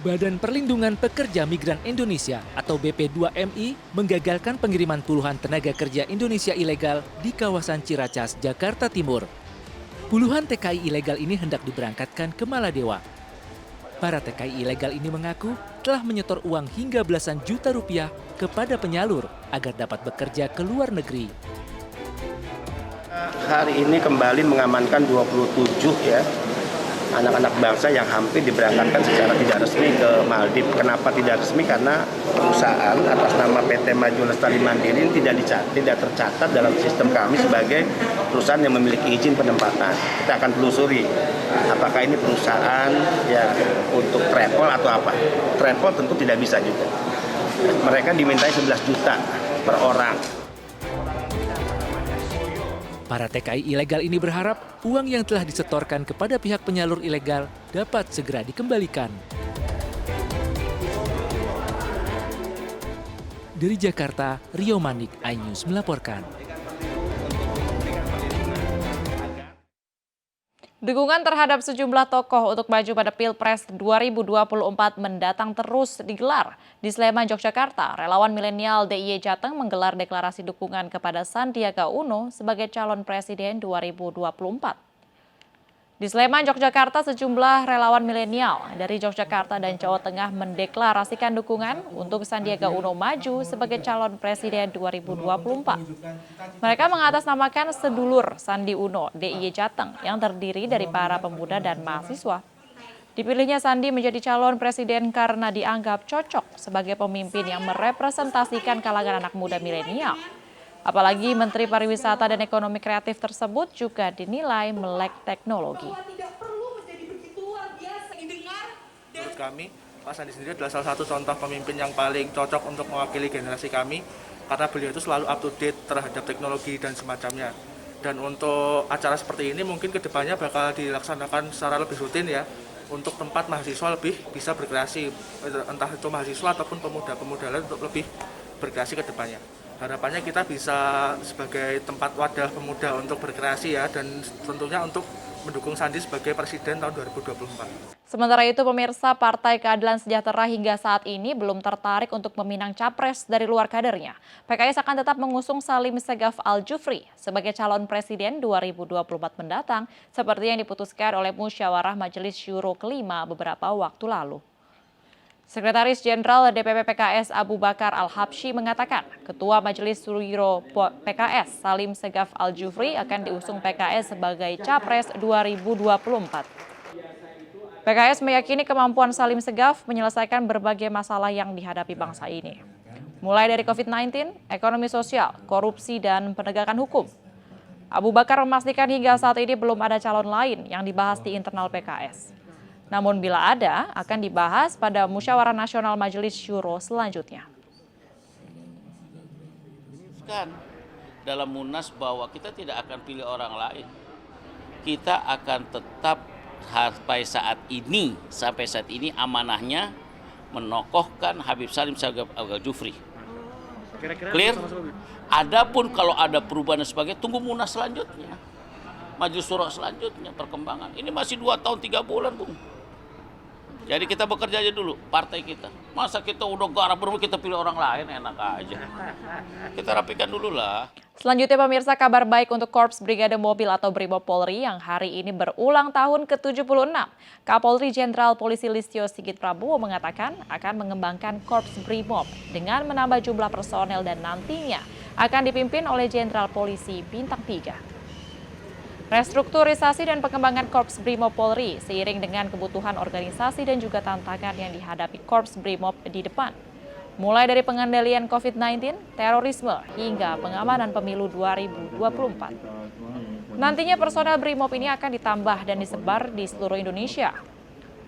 Badan Perlindungan Pekerja Migran Indonesia atau BP2MI menggagalkan pengiriman puluhan tenaga kerja Indonesia ilegal di kawasan Ciracas, Jakarta Timur. Puluhan TKI ilegal ini hendak diberangkatkan ke Maladewa. Para TKI ilegal ini mengaku telah menyetor uang hingga belasan juta rupiah kepada penyalur agar dapat bekerja ke luar negeri. Hari ini kembali mengamankan 27 anak-anak bangsa yang hampir diberangkatkan secara tidak resmi ke Maldives. Kenapa tidak resmi? Karena perusahaan atas nama PT Maju Lestari Mandiri tidak tercatat dalam sistem kami sebagai perusahaan yang memiliki izin penempatan. Kita akan telusuri apakah ini perusahaan ya untuk travel atau apa. Travel tentu tidak bisa juga. Mereka dimintai 11 juta per orang. Para TKI ilegal ini berharap uang yang telah disetorkan kepada pihak penyalur ilegal dapat segera dikembalikan. Dari Jakarta, Rio Manik, iNews melaporkan. Dukungan terhadap sejumlah tokoh untuk maju pada Pilpres 2024 mendatang terus digelar. Di Sleman, Yogyakarta, relawan milenial DIY Jateng menggelar deklarasi dukungan kepada Sandiaga Uno sebagai calon presiden 2024. Di Sleman, Yogyakarta, sejumlah relawan milenial dari Yogyakarta dan Jawa Tengah mendeklarasikan dukungan untuk Sandiaga Uno maju sebagai calon presiden 2024. Mereka mengatasnamakan sedulur Sandi Uno DIY Jateng yang terdiri dari para pemuda dan mahasiswa. Dipilihnya Sandi menjadi calon presiden karena dianggap cocok sebagai pemimpin yang merepresentasikan kalangan anak muda milenial. Apalagi Menteri Pariwisata dan Ekonomi Kreatif tersebut juga dinilai melek teknologi. Menurut kami, Pak Sandi sendiri adalah salah satu contoh pemimpin yang paling cocok untuk mewakili generasi kami, karena beliau itu selalu up to date terhadap teknologi dan semacamnya. Dan untuk acara seperti ini mungkin kedepannya bakal dilaksanakan secara lebih rutin ya, untuk tempat mahasiswa lebih bisa berkreasi, entah itu mahasiswa ataupun pemuda-pemuda lain untuk lebih berkreasi ke depannya. Harapannya kita bisa sebagai tempat wadah pemuda untuk berkreasi ya, dan tentunya untuk mendukung Sandi sebagai presiden tahun 2024. Sementara itu pemirsa, Partai Keadilan Sejahtera hingga saat ini belum tertarik untuk meminang capres dari luar kadernya. PKS akan tetap mengusung Salim Segaf Al-Jufri sebagai calon presiden 2024 mendatang seperti yang diputuskan oleh Musyawarah Majelis Syuro kelima beberapa waktu lalu. Sekretaris Jenderal DPP PKS Abu Bakar Al-Habsyi mengatakan Ketua Majelis Syuro PKS Salim Segaf Al-Jufri akan diusung PKS sebagai Capres 2024. PKS meyakini kemampuan Salim Segaf menyelesaikan berbagai masalah yang dihadapi bangsa ini. Mulai dari COVID-19, ekonomi sosial, korupsi, dan penegakan hukum. Abu Bakar memastikan hingga saat ini belum ada calon lain yang dibahas di internal PKS. Namun bila ada, akan dibahas pada Musyawarah Nasional Majelis Syuro selanjutnya. Dalam Munas bahwa kita tidak akan pilih orang lain. Kita akan tetap sampai saat ini amanahnya menokohkan Habib Salim Segaf Al-Jufri. Clear? Adapun kalau ada perubahan dan sebagainya, tunggu Munas selanjutnya. Majelis Syuro selanjutnya perkembangan. Ini masih 2 tahun 3 bulan, Bung. Jadi kita bekerja aja dulu, partai kita. Masa kita udah garap baru kita pilih orang lain, enak aja. Kita rapikan dulu lah. Selanjutnya pemirsa, kabar baik untuk Korps Brigade Mobil atau Brimob Polri yang hari ini berulang tahun ke-76. Kapolri Jenderal Polisi Listio Sigit Prabowo mengatakan akan mengembangkan Korps Brimob dengan menambah jumlah personel dan nantinya akan dipimpin oleh Jenderal Polisi Bintang 3. Restrukturisasi dan pengembangan Korps Brimob Polri seiring dengan kebutuhan organisasi dan juga tantangan yang dihadapi Korps Brimob di depan. Mulai dari pengendalian COVID-19, terorisme, hingga pengamanan pemilu 2024. Nantinya personel Brimob ini akan ditambah dan disebar di seluruh Indonesia.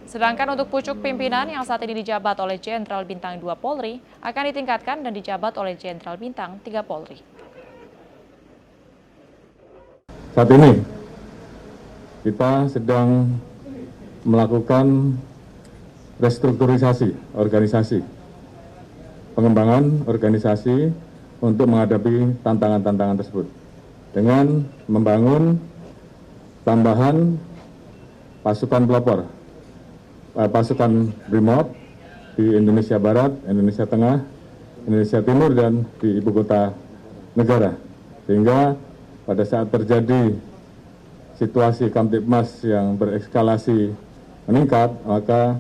Sedangkan untuk pucuk pimpinan yang saat ini dijabat oleh Jenderal Bintang 2 Polri akan ditingkatkan dan dijabat oleh Jenderal Bintang 3 Polri. Saat ini kita sedang melakukan restrukturisasi organisasi, pengembangan organisasi untuk menghadapi tantangan-tantangan tersebut dengan membangun tambahan pasukan pelopor, pasukan Brimob di Indonesia Barat, Indonesia Tengah, Indonesia Timur, dan di ibu kota negara. Sehingga pada saat terjadi situasi Kamtibmas yang berekskalasi meningkat, maka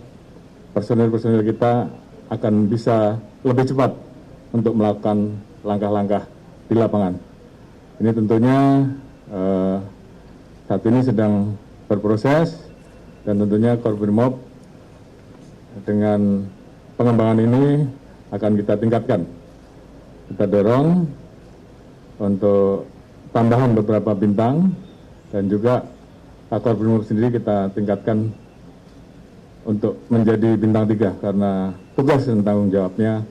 personil-personil kita akan bisa lebih cepat untuk melakukan langkah-langkah di lapangan. Ini tentunya saat ini sedang berproses, dan tentunya Korbrimop dengan pengembangan ini akan kita tingkatkan. Kita dorong untuk tambahan beberapa bintang, dan juga Korbrimop sendiri kita tingkatkan untuk menjadi bintang 3 karena tugas dan tanggung jawabnya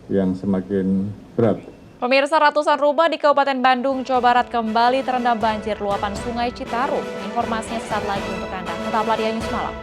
yang semakin berat. Pemirsa, ratusan rumah di Kabupaten Bandung, Jawa Barat kembali terendam banjir luapan Sungai Citarum. Informasinya saat lagi untuk Anda. Tetaplah di News Malam.